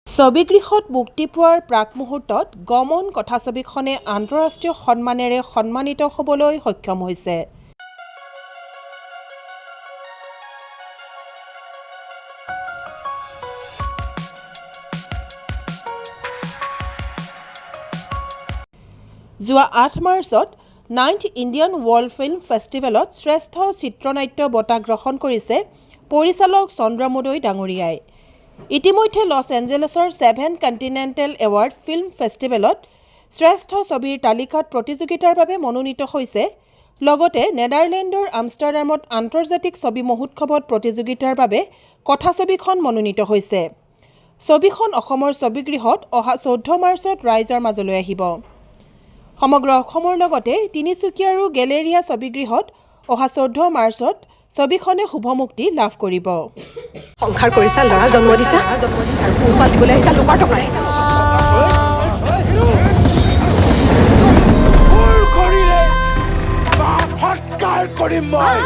ছবিগৃহত মুক্তি পোৱাৰ প্ৰাক মুহূৰ্তত গমন কথাছবিখনে আন্তঃৰাষ্ট্ৰীয় সন্মানেৰে সন্মানিত হ'বলৈ সক্ষম হৈছে। যোৱা 8 মাৰ্চত 9th ইণ্ডিয়ান ৱৰ্ল্ড ফিল্ম ফেষ্টিভেলত শ্ৰেষ্ঠ চিত্ৰনাট্য বঁটা গ্ৰহণ কৰিছে পৰিচালক চন্দ্ৰমোদয় ডাঙৰীয়াই। ইতিমধ্যে লছ এঞ্জেলেছৰ 7 কণ্টিনেণ্টেল এৱাৰ্ড ফিল্ম ফেষ্টিভেলত শ্ৰেষ্ঠ ছবিৰ তালিকাত প্ৰতিযোগিতাৰ বাবে মনোনীত হৈছে। লগতে নেদাৰলেণ্ডৰ আমষ্টাৰডামত আন্তৰ্জাতিক ছবি মহোৎসৱত প্ৰতিযোগিতাৰ বাবে কথাছবিখন মনোনীত হৈছে। ছবিখন অসমৰ ছবিগৃহত অহা 14 মাৰ্চত ৰাইজৰ মাজলৈ আহিব। সমগ্ৰ অসমৰ লগতে তিনিচুকীয়া আৰু গেলেৰিয়া ছবিগৃহত অহা 14 মাৰ্চত ছবিখনে শুভমুক্তি লাভ কৰিব। সংসাৰ কৰিছা, ল'ৰা জন্ম দিছা, পোহপাল দিবলৈ আহিছা, লোকৰ টকাৰে। কৰিম মই